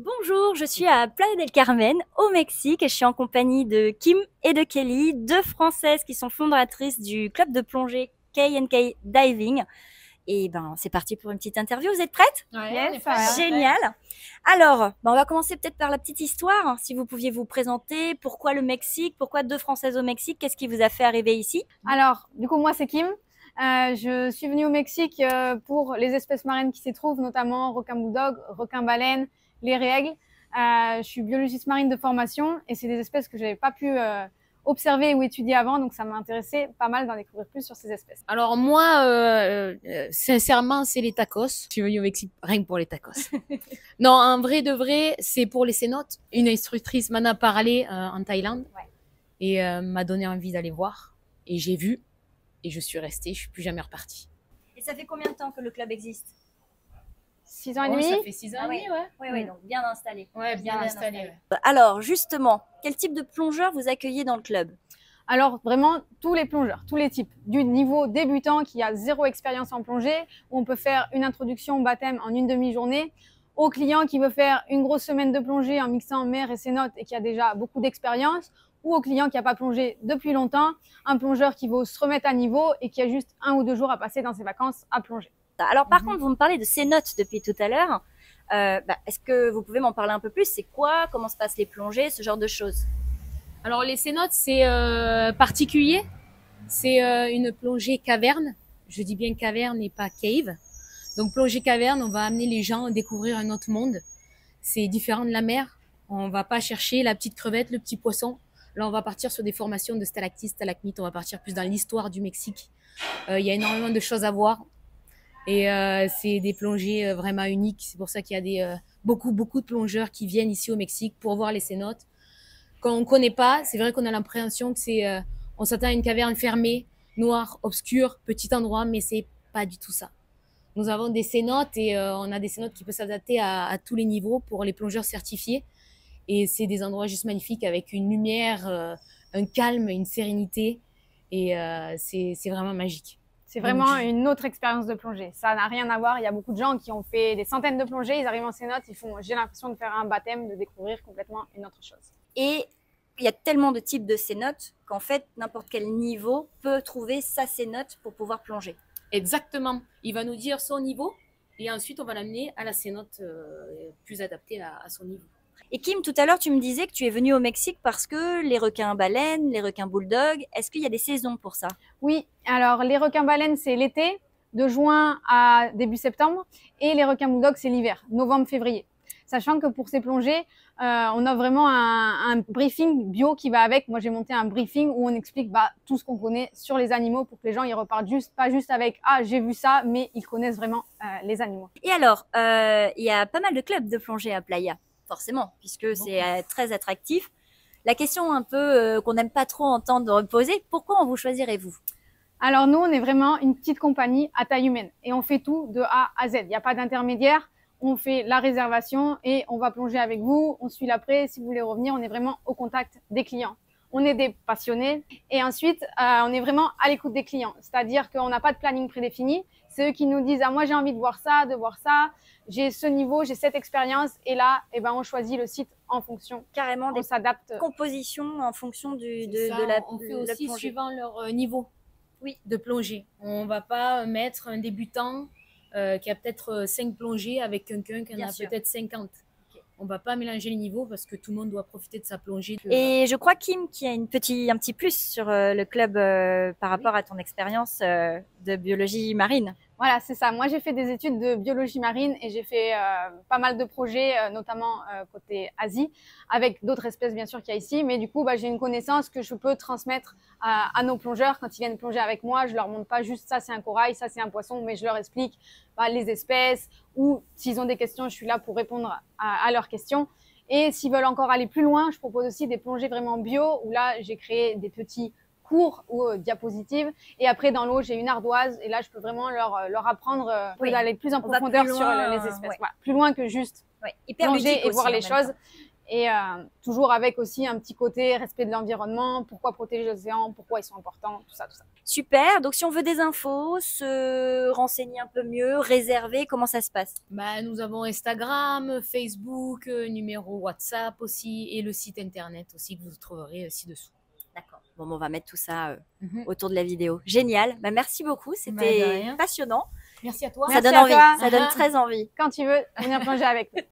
Bonjour, je suis à Playa del Carmen, au Mexique, et je suis en compagnie de Kim et de Kelly, deux Françaises qui sont fondatrices du club de plongée K&K Diving. Et ben, c'est parti pour une petite interview. Vous êtes prêtes? Ouais, on est Ça va. prêt. Génial. Alors, on va commencer peut-être par la petite histoire. Si vous pouviez vous présenter, pourquoi le Mexique? Pourquoi deux Françaises au Mexique? Qu'est-ce qui vous a fait arriver ici? Alors, du coup, moi, c'est Kim. Je suis venue au Mexique pour les espèces marines qui s'y trouvent, notamment requin bulldog, requin baleine, les règles. Je suis biologiste marine de formation et c'est des espèces que j'avais pas pu observer ou étudier avant, donc ça m'a intéressé pas mal d'en découvrir plus sur ces espèces. Alors moi, sincèrement, c'est les tacos. Je suis venue au Mexique rien que pour les tacos. Non, en vrai de vrai, c'est pour les cénotes. Une instructrice m'en a parlé en Thaïlande et m'a donné envie d'aller voir. Et j'ai vu et je suis restée. Je suis plus jamais repartie. Et ça fait combien de temps que le club existe? 6 ans et Oh, demi. ça fait 6 ans Ah et demi, ouais. Oui, donc bien installé. Ouais, bien installé. Ouais. Alors, justement, quel type de plongeurs vous accueillez dans le club? Alors vraiment tous les plongeurs, tous les types, du niveau débutant qui a zéro expérience en plongée, où on peut faire une introduction au baptême en une demi-journée, au client qui veut faire une grosse semaine de plongée en mixant mer et cénotes et qui a déjà beaucoup d'expérience, ou au client qui n'a pas plongé depuis longtemps, un plongeur qui veut se remettre à niveau et qui a juste 1 ou 2 jours à passer dans ses vacances à plonger. Alors par contre, vous me parlez de ces notes depuis tout à l'heure. Est-ce que vous pouvez m'en parler un peu plus? C'est quoi? Comment se passent les plongées? Ce genre de choses. Alors les cénotes, c'est particulier. C'est une plongée caverne. Je dis bien caverne et pas cave. Donc plongée caverne, on va amener les gens à découvrir un autre monde. C'est différent de la mer. On va pas chercher la petite crevette, le petit poisson. Là, on va partir sur des formations de stalactites, stalagmites. On va partir plus dans l'histoire du Mexique. Il y a énormément de choses à voir. Et c'est des plongées vraiment uniques. C'est pour ça qu'il y a beaucoup de plongeurs qui viennent ici au Mexique pour voir les cénotes. Quand on connaît pas, c'est vrai qu'on a l'impression que on s'attend à une caverne fermée, noire, obscure, petit endroit, mais c'est pas du tout ça. Nous avons des cénotes et on a des cénotes qui peuvent s'adapter à tous les niveaux pour les plongeurs certifiés. Et c'est des endroits juste magnifiques avec une lumière, un calme, une sérénité. Et c'est vraiment magique. C'est vraiment une autre expérience de plongée. Ça n'a rien à voir. Il y a beaucoup de gens qui ont fait des centaines de plongées, ils arrivent en cénotes, ils font, j'ai l'impression de faire un baptême, de découvrir complètement une autre chose. Et il y a tellement de types de cénotes qu'en fait, n'importe quel niveau peut trouver sa cénote pour pouvoir plonger. Exactement. Il va nous dire son niveau et ensuite on va l'amener à la cénote plus adaptée à son niveau. Et Kim, tout à l'heure, tu me disais que tu es venue au Mexique parce que les requins baleines, les requins bulldog, est-ce qu'il y a des saisons pour ça? Oui, alors les requins baleines, c'est l'été, de juin à début septembre, et les requins bulldog, c'est l'hiver, novembre-février. Sachant que pour ces plongées, on a vraiment un briefing bio qui va avec. Moi, j'ai monté un briefing où on explique tout ce qu'on connaît sur les animaux pour que les gens ils repartent pas juste avec ah j'ai vu ça, mais ils connaissent vraiment les animaux. Et alors, il y a pas mal de clubs de plongée à Playa, forcément, puisque c'est très attractif. La question un peu qu'on n'aime pas trop entendre poser, pourquoi on vous choisirait-vous? Alors nous, on est vraiment une petite compagnie à taille humaine et on fait tout de A à Z. Il n'y a pas d'intermédiaire. On fait la réservation et on va plonger avec vous. On suit l'après. Si vous voulez revenir, on est vraiment au contact des clients. On est des passionnés et ensuite, on est vraiment à l'écoute des clients. C'est-à-dire qu'on n'a pas de planning prédéfini. C'est eux qui nous disent « Ah, moi, j'ai envie de voir ça, j'ai ce niveau, j'ai cette expérience. » Et là, eh ben, on choisit le site en fonction. Carrément, on s'adapte. Compositions en fonction On fait aussi suivant leur niveau de plongée. On va pas mettre un débutant qui a peut-être 5 plongées avec quelqu'un qui en a peut-être 50. Okay. On va pas mélanger les niveaux parce que tout le monde doit profiter de sa plongée. Et je crois, Kim, qu'il y a un petit plus sur le club par rapport à ton expérience de biologie marine. Voilà, c'est ça. Moi, j'ai fait des études de biologie marine et j'ai fait pas mal de projets, notamment côté Asie, avec d'autres espèces, bien sûr, qu'il y a ici. Mais du coup, j'ai une connaissance que je peux transmettre à nos plongeurs. Quand ils viennent plonger avec moi, je leur montre pas juste ça, c'est un corail, ça, c'est un poisson, mais je leur explique les espèces ou s'ils ont des questions, je suis là pour répondre à leurs questions. Et s'ils veulent encore aller plus loin, je propose aussi des plongées vraiment bio où là, j'ai créé des petits cours ou diapositives. Et après, dans l'eau, j'ai une ardoise. Et là, je peux vraiment leur apprendre d'aller plus en profondeur sur les espèces. Voilà, plus loin que juste plonger et voir les choses. Et toujours avec aussi un petit côté respect de l'environnement, pourquoi protéger les océans, pourquoi ils sont importants, tout ça, tout ça. Super. Donc, si on veut des infos, se renseigner un peu mieux, réserver, comment ça se passe? Bah, nous avons Instagram, Facebook, numéro WhatsApp aussi et le site internet aussi que vous trouverez ci-dessous. D'accord. Bon, on va mettre tout ça Mhm. autour de la vidéo. Génial. Bah, merci beaucoup. de C'était rien. passionnant. Merci à toi. Ça Merci donne à envie. toi. Ça donne très envie. Quand tu veux, venir plonger avec nous.